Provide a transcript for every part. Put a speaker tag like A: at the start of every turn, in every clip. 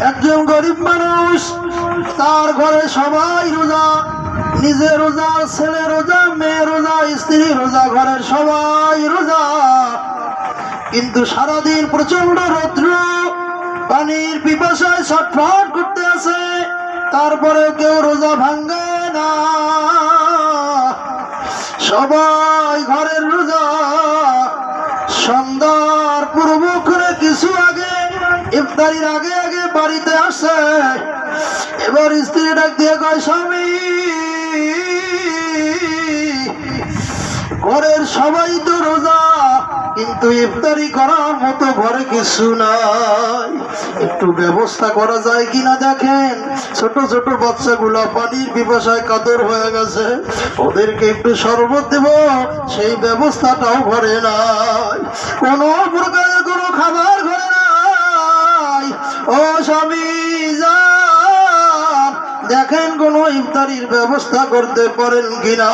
A: একজন গরিব মানুষ, তার ঘরে সবাই রোজা, নিজে রোজা, ছেলে রোজা, মেয়ে রোজা, স্ত্রী রোজা, ঘরের সবাই রোজা। কিন্তু সারাদিন প্রচন্ড রৌদ্র, পানির পিপাসায় ছটফট করতে আছে, তারপরেও কেউ রোজা ভাঙে না। সবাই ঘরের রোজা। সন্ধ্যার পূর্ব করে কিছু আগে, ইফতারির আগে আগে বাড়িতে আসে। এবার স্ত্রী ডাক দিয়ে কয়, স্বামী, ঘরের সবাই তো রোজা, কিন্তু ইফতারি করার মতো ঘরে কিছু নাই, একটু ব্যবস্থা করা যায় কিনা দেখেন। ছোট ছোট বাচ্চাগুলা পানির পিপাসায় কাতর হয়ে গেছে, ওদেরকে একটু শরবত দেব, সেই ব্যবস্থাটাও ঘরে নাই, কোনো প্রকারের কোনো খাবার ঘরে নাই। ও স্বামী, দেখেন কোন ইফতারির ব্যবস্থা করতে পারেন কিনা।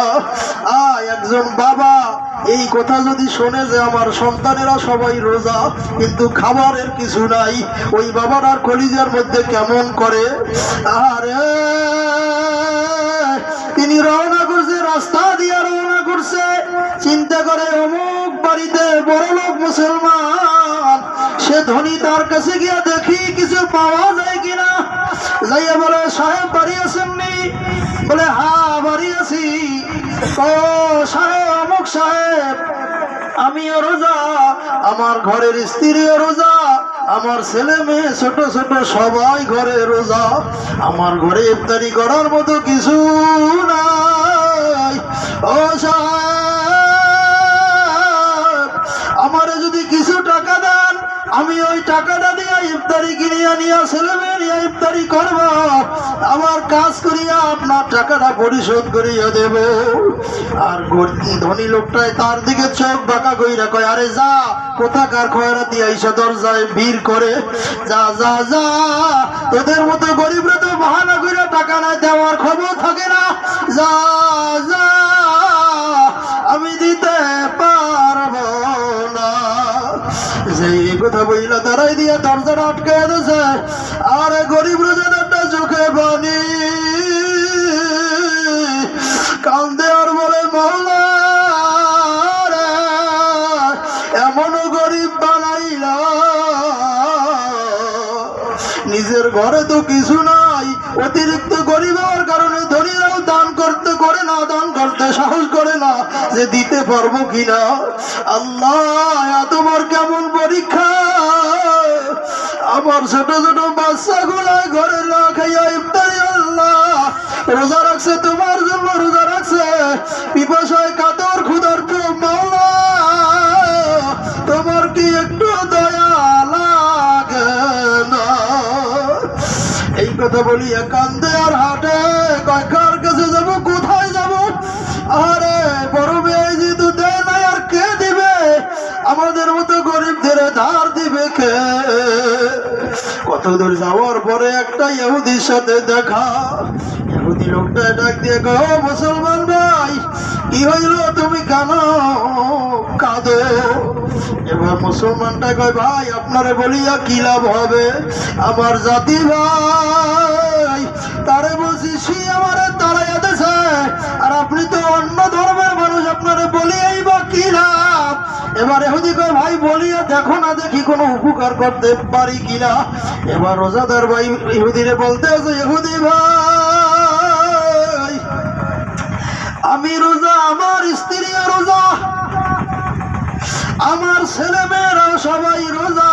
A: একজন বাবা এই কথা যদি শোনে যে আমার সন্তানেরা সবাই রোজা কিন্তু খাবারের কিছু নাই, ওই বাবার আর কলিজার মধ্যে কেমন করে। আরে তিনি রওনা করছে, রাস্তা দিয়ে রওনা করছে, চিন্তা করে অমুক বাড়িতে বড় লোক মুসলমান, সে ধনী, তার কাছে গিয়ে দেখি কিছু পাওয়া যায় কিনা। যাইয়া বলে, সাহেব বাড়ি আছেননি? বলে, হ্যাঁ বাড়ি আছি। ও সাহেব, অমুক সাহেব, আমিও রোজা, আমার ঘরের স্ত্রীও রোজা, আমার ছেলে মেয়ে ছোট ছোট সবাই ঘরে রোজা, আমার ঘরে ইফতারি করার মতো কিছু নাই। ও সাহেব, আমারে যদি কিছু টাকা দেন, আমি ওই টাকাটা দিয়ে ইফতারি কিনিয়া নিয়ে ছেলে মেয়ে নিয়ে ইফতারি করব, আমার কাজ করিয়া আপনার টাকাটা পরিশোধ করিয়া দেব। আর ধনী লোকটাই তার দিকে চোখ বাঁকা কইরা কয়, আরে যা, কোথাকার খয়রাতি আইসা দরজায় ভিড় করে, যা যা যা, তোদের মতো গরিবরা তো বাহানা কইরা টাকা নাই দেওয়ার খবর থাকে না, যা যা, আমি দিতে পারবো না। সেই কথা বইলা তারাই দিয়ে দরজাটা আটকে দিয়েছে। আরে গরিব রোজাদারটা চোখে পানি, কান্দে আর বলে, মওলা রে, এমন গরিব বানাইলা, নিজের ঘরে তো কিছু নাই, অতিরিক্ত গরিব হওয়ার কারণে ধনীরাও দান করতে করে না, দান করতে সাহস করে না যে দিতে পারবো কিনা। আল্লাহ, তোমার কেমন পরীক্ষা, আমার ছোট ছোট বাচ্চাগুলা ঘরে না খাইয়া ইফতারি, আল্লাহ রোজা রাখছে, তোমার জন্য রোজা রাখছে, পিপাসায় কাতর ক্ষুধার্ত, মাওলা তোমার কি একটু দয়া লাগে না? এই কথা বলিয়া কান্দে আর হাঁটে, কার কাছে যাবো, কোথায় যাবো? আরে বড় মেয়ে যেহেতু দেয় নাই, আর কে দিবে? আমাদের মতো গরিবদের ধার দিবে কে? কতদূর যাওয়ার পরে একটা ইহুদির সাথে দেখা। ইহুদি লোকটা ডাক দিয়ে কয়, ও মুসলমান ভাই, কি হইল, তুমি কেন কাঁদো? এবার মুসলমানটা কয়, ভাই আপনারে বলিয়া কি লাভ হবে, আমার জাতি ভাই, তারে বলছি সে আমারে তাড়াইয়া দিছে, আর আপনি তো অন্য ধর্মের মানুষ, আপনারে বলিয়াই বা কি লাভ? এবার ইহুদি কয়, ভাই বলিয়া দেখো না, দেখি কোনো উপকার করতে পারি কিনা। এবার রোজাদার ভাই ইহুদিরে বলতে আছে, ইহুদি ভাই, আমি রোজা, আমার স্ত্রীও রোজা, আমার ছেলে মেয়েরা সবাই রোজা,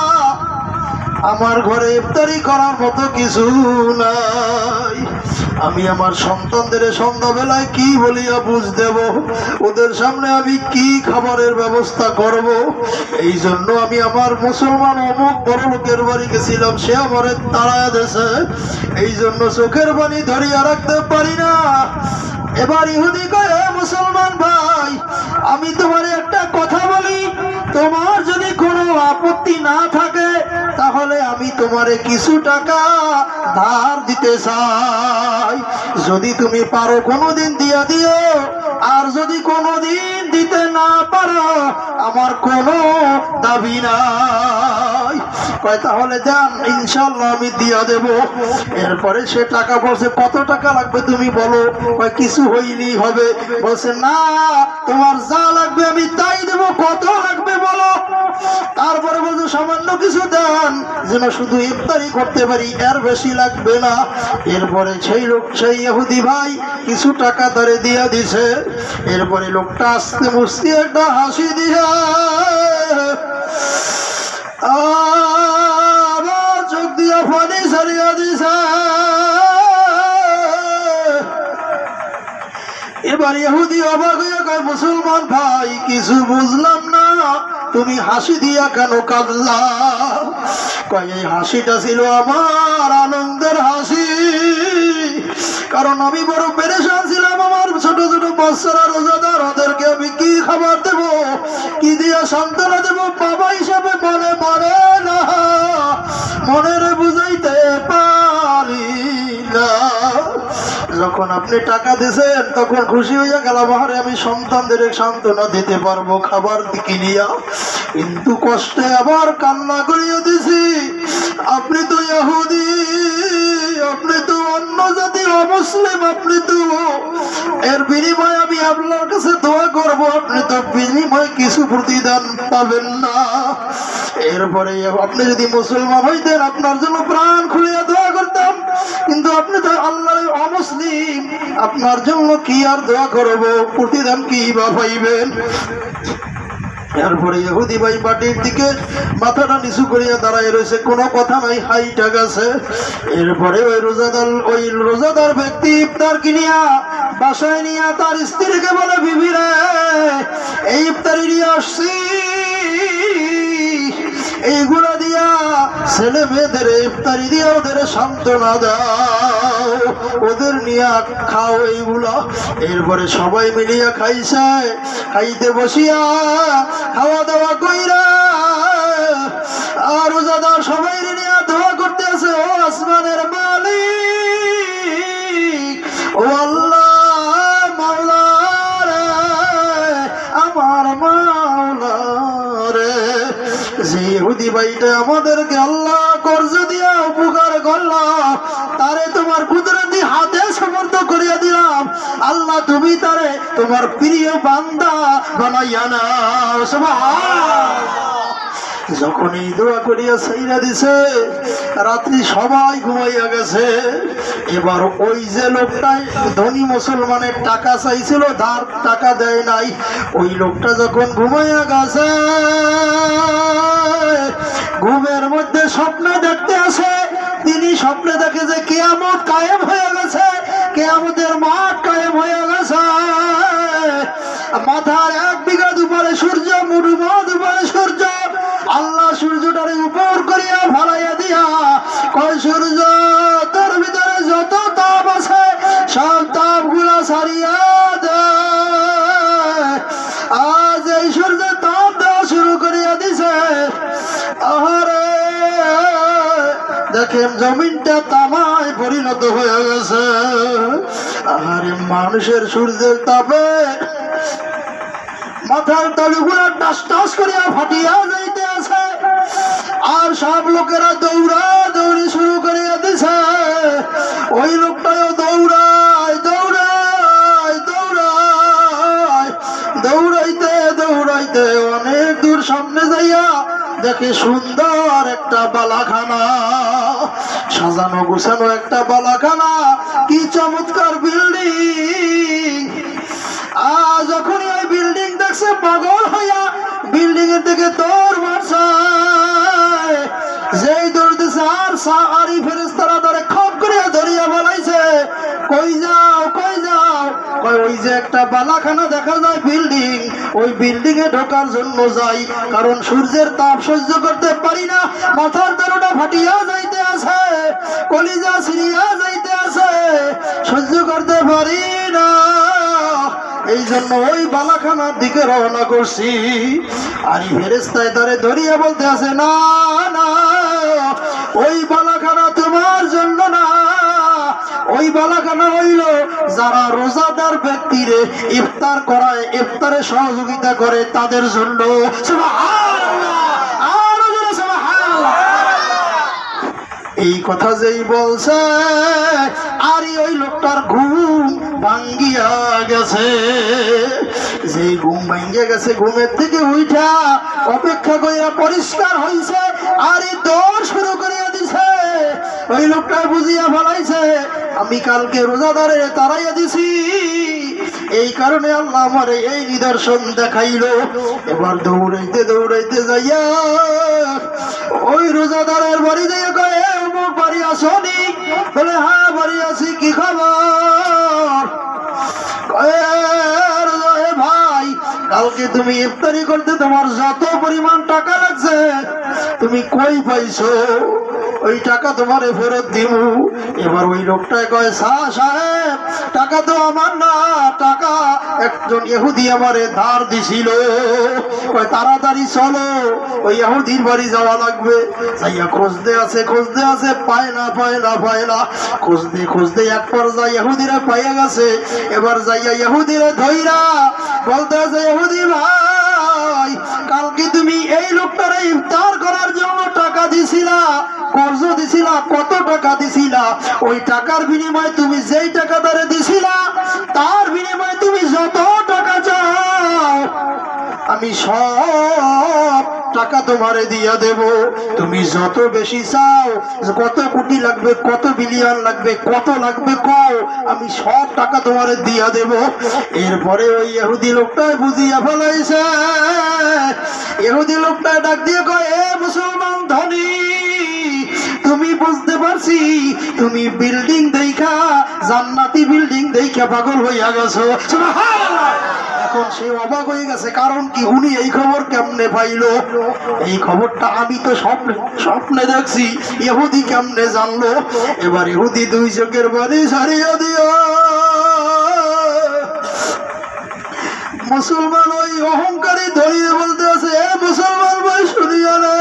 A: আমার ঘরে ইফতারি করার মতো কিছু নাই, আমি আমার সন্তানদের সন্ধ্যাবেলায় কি বলিয়া বুঝ দেব, ওদের সামনে আমি কি খাবারের ব্যবস্থা করব। এই জন্য আমি আমার মুসলমান অমুক বড় লোকের বাড়ি গেছিলাম, সে আমার তাড়ায়া দিয়েছে, এই জন্য চোখের পানি ধরিয়া রাখতে পারি না। এবার ইহুদি কয়, মুসলমান ভাই, আমি তোমার একটা কথা বলি, তোমার যদি কোনো আপত্তি না থাকে, তাহলে আমি তোমারে কিছু টাকা ধার দিতে চাই, যদি তুমি পারো কোনোদিন দিয়া দিও, আর যদি কোনোদিন দিতে না পারো আমার কোনো দাবি নাই। কয় তাহলে যান, ইনশাআল্লাহ আমি দিয়া দেব। এরপরে সে টাকা বলছে কত টাকা লাগবে তুমি বলো। কয় কিছু হইনি হবে। বলছে না, তোমার যা লাগবে আমি তাই দেব, কত লাগবে বলো। তারপরে বলছে সামান্য কিছু দেন যেন শুধু ইফতারি করতে পারি, এর বেশি লাগবে না। এরপরে সেই লোক, সেই ইহুদি ভাই কিছু টাকা তারে দিয়া দিছে। এরপরে লোকটা আস্তে মুস্তে একটা হাসি দিয়া আবার চোখ দিয়া পানি ছাড়িয়া দিছে। এবার ইহুদি অবাক হইয়া কয়, মুসলমান ভাই কিছু বুঝলাম না, তুমি হাসি দিয়া কেন কাঁদলা? কয় এই হাসিটা ছিল আমার আনন্দের হাসি, কারণ আমি বড় পেরেশান ছিলাম। আমার ছোট ছোট বাচ্চারা রোজাদার, ওদেরকে আমি কি খাবার দেব, কি দিয়া সান্ত্বনা দেব? বাবা হিসাবে মনে পড়ে না, মনের বুঝাইতে পারি না। যখন আপনি টাকা দিয়েছেন তখন খুশি হইয়া গেলাম, আরে আমি সন্তানদের সান্ত্বনা দিতে পারবো খাবার কিনিয়া, কিন্তু কষ্টে আবার কান্না করিয়া দিছি। আপনি তো ইহুদি, আপনি তো অন্য জাতি, অমুসলিম, আপনি তো এর বিনিময়ে আমি আপনার কাছে দোয়া করব, আপনি তো বিনিময়ে কিছু প্রতিদান পাবেন না। এরপরে আপনি যদি মুসলমান হইতেন আপনার জন্য প্রাণ খুলিয়া দোয়া করতাম, কিন্তু আপনি তো আল্লাহর অমুসলিম, আপনার জন্য কি আর দোয়া করব, প্রতিদান কি বা পাইবেন? এরপরে ইহুদি ভাই মাটির দিকে মাথাটা নিচু করিয়া দাঁড়ায় রয়েছে, কোনো কথা নাই, হাইটা গেছে। এরপরে ওই রোজাদার ব্যক্তি ইফতার কিনিয়া বাসায় নিয়ে তার স্ত্রীকে বলে, বিবি রে এই ইফতারি নিয়ে আসছি, এইগুলা দিয়া ছেলে মেয়েদের ইফতারি দিয়া ওদের সান্ত্বনা দাও, ওদের নিয়ে খাও এইগুলা। এরপরে সবাই মিলিয়া খাইছে, খাইতে বসিয়া খাওয়া দাওয়া কইরা আর রোজাদার সবাই নিয়ে দোয়া করতে আছে, ও আসমানের মালিক, ও আল্লাহ মাওলা রে, আমার মাওলা রে, যে ইহুদি ভাইটা আমাদেরকে আল্লাহ কর্জ দিয়া উপকার করলো, তারে তোমার কুদরতি হাতে সমর্থ করিয়া দিলাম। আল্লাহ তুমি তারে তোমার প্রিয় বান্দা বানাইয়া নাও। সুবহানাল্লাহ। যখন এই দোয়া করিয়া ছাইরা দিছে, রাত্রি সবাই ঘুমাইয়া গেছে। এবার ওই যে লোকটাই ধনী মুসলমানের টাকা চাইছিল, ধার টাকা দেয় নাই, ওই লোকটা যখন ঘুমাইয়া গেছে, ঘুমের মধ্যে স্বপ্ন দেখতে আসে। তিনি স্বপ্নে দেখে যে কিয়ামত কায়েম হয়ে গেছে, কিয়ামতের মাঠ কায়েম হয়ে গেছে। মাথার 1 বিঘা দুপারে সূর্য, মুড়ুমা দুপারে সূর্য, আল্লাহ সূর্যটারে উপর করিয়া ফালাইয়া দিয়া কয়, সূর্য তোর ভিতরে যত তাপ আছে সব তাপ গুলা ছাড়িয়া দে। আজ এই সূর্যের তাপ দেওয়া শুরু করিয়া দিছে। আহারে দেখেন জমিনটা তামায় পরিণত হয়ে গেছে। আহারে মানুষের সূর্যের তাপে মাথার তালুগুলা টাস টাস করিয়া ফাটিয়া যাইতে আছে, আর সব লোকেরা দৌড়া দৌড়ি শুরু করিয়া দিছে। ওই লোকটাও দৌড়ায় দৌড়ায় দৌড়ায়, দৌড়াইতে দৌড়াইতে অনেক দূর সামনে যাইয়া দেখে সুন্দর একটা বালাখানা, সাজানো গুছানো একটা বালাখানা, কি চমৎকার বিল্ডিং। যখনই ওই বিল্ডিং দেখছে পাগল হইয়া বিল্ডিং এর দিকে দৌড় মারছে। যেই দৌড় দিছে আর সাহারি ফেরেশতারা ধরে খপ করিয়া ধরিয়া বলাইছে, কই যাও কই যাও? ওই যে একটা বালাখানা দেখা যায় বিল্ডিং, ওই বিল্ডিং এ ঢোকার জন্য যাই, কারণ সূর্যের তাপ সহ্য করতে পারি না, মাথার তালুটা ফাটিয়া যাইতে আছে, কলিজা ছিড়িয়া যাইতে আছে, সহ্য করতে পারি না। এই জন্য ওই বালাখানার দিকে রওনা করছি। আর ফেরেশতায় তারে ধরিয়া বলতে আছে, না না, ওই বালাখানা তোমার জন্য না, ওই বালাখানা হইল যারা রোজাদার ব্যক্তিরে ইফতার করায়, ইফতারে সহযোগিতা করে তাদের জন্য। সুবহানাল্লাহ, আরো জোরে সুবহানাল্লাহ। এই কথা যেই বলছে আর ওই লোকটার ঘুম ভাঙ্গিয়া গেছে। যে ঘুম ভাঙ্গিয়া গেছে, ঘুমের থেকে উঠা অপেক্ষা করিয়া পরিষ্কার হইছে আর দৌড় শুরু করিয়া দিছে। ওই লোকটা বুঝিয়া ফেলাইছে আমি কালকে রোজাদারে তাড়াইয়া দিছি, এই কারণে আল্লাহ আমার এই নিদর্শন দেখাইলো। এবার দৌড়াইতে দৌড়াইতে যাইয়া ওই রোজাদারের বাড়ি দিয়ে কয়ে অমুক বাড়ি আসনি? বলে হ্যাঁ বাড়ি আছি, কি খবর? ভাই কালকে তুমি ইফতারি করতে তোমার যত পরিমাণ টাকা লাগছে তুমি কই পাইছো? ওই টাকা তোমারে ফেরত দিব। এবার ওই লোকটায় কয় সাহেব টাকা তো আমার না, টাকা একজন ইহুদি আমারে ধার দিছিল। কয় তাড়াতাড়ি চলো, ওই ইহুদির বাড়ি যাওয়া লাগবে। যাইয়া খুঁজতে আছে পায় না খুঁজতে এক পর্যায়ে ইহুদিরা পাইয়া গেছে। এবার যাইয়া ইহুদিরা ধইরা বলতে আছে ইহুদি ভাই কালকে তুমি এই লোকটারে ইফতার করার জন্য টাকা দিছিলা, কর্জ দিছিলা, কত টাকা দিছিলা? ওই টাকার বিনিময়ে তুমি যেই টাকা তারে দিছিলা তার বিনিময়ে তুমি যত টাকা চাও আমি সব টাকা তোমারে দিয়া দেব। তুমি যত বেশি চাও, কত কোটি লাগবে, কত বিলিয়ন লাগবে, কত লাগবে কও, আমি সব টাকা তোমারে দিয়া দেব। এরপরে ওই ইহুদি লোকটাই বুঝিয়া ফেলাইছে। ইহুদি লোকটা ডাক দিয়ে কয় এ মুসলমান ধনী, তুমি বুঝতে পারছি তুমি বিল্ডিং দেখা, জান্নাতি বিল্ডিং দেখা পাগল হইয়া গেছো। সুবহানাল্লাহ। এখন সে অবাক হয়ে গেছে, কারণ কি উনি এই খবর কেমনে পাইলো? এই খবরটা আমি তো স্বপ্নে দেখছি, ইহুদি কেমনে জানলো? এবার ইহুদি দুই চোখের বাড়ি সারিয়া দিয়া মুসলমান ওই অহংকারী ধরিয়ে বলতে আছে এ মুসলমান ভাই শুনিয়া নে,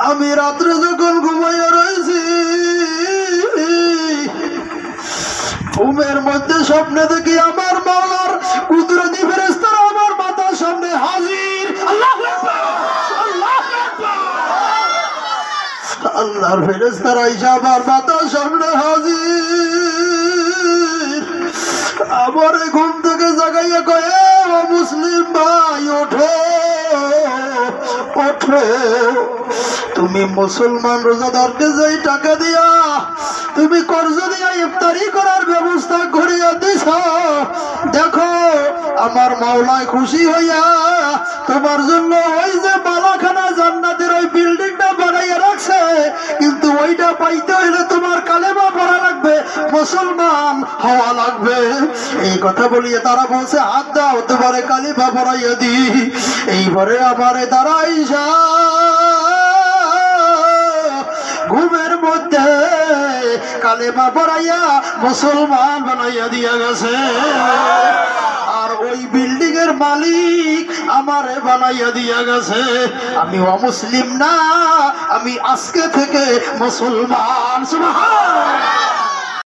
A: আমি রাত্রে যখন ঘুমাইয়া রয়েছি ঘুমের মধ্যে স্বপ্নে দেখি আমার মাওলার কুদরতি ফেরেশতারা আমার মাথার সামনে হাজির। আল্লাহু আকবার, আল্লাহু আকবার। আল্লাহর ফেরেশতারা এসে আমার মাথার সামনে হাজির। আমার ঘুম থেকে জাগাইয়া কয়ে ও মুসলিম ভাই ওঠো ওঠো, তুমি মুসলমান রোজাদারকে যেই টাকা দিয়া তুমি কর্জ দিয়া ইফতারি করার ব্যবস্থা করিয়া দিছ, দেখো আমার মাওলায় খুশি হইয়া তোমার জন্য ওই যে বালাখানা জান্নাতের ওই বিল্ডিংটা বানাইয়া রাখছে, কিন্তু ওইটা পাইতে হইলে তোমার কালেমা পড়া লাগবে, মুসলমান হওয়া লাগবে। এই কথা বলিয়ে তারা বলছে হাত দাও তোমারে কালেমা পড়াইয়া দি। এইবারে আমারে দাঁড়াইসা ঘুমের মধ্যে কালেমা পড়াইয়া মুসলমান বানাইয়া দিয়া গেছে। আর ওই বিল্ডিং এর মালিক আমারে বানাইয়া দিয়া গেছে। আমি অমুসলিম না, আমি আজকে থেকে মুসলমান। সুবহানাল্লাহ।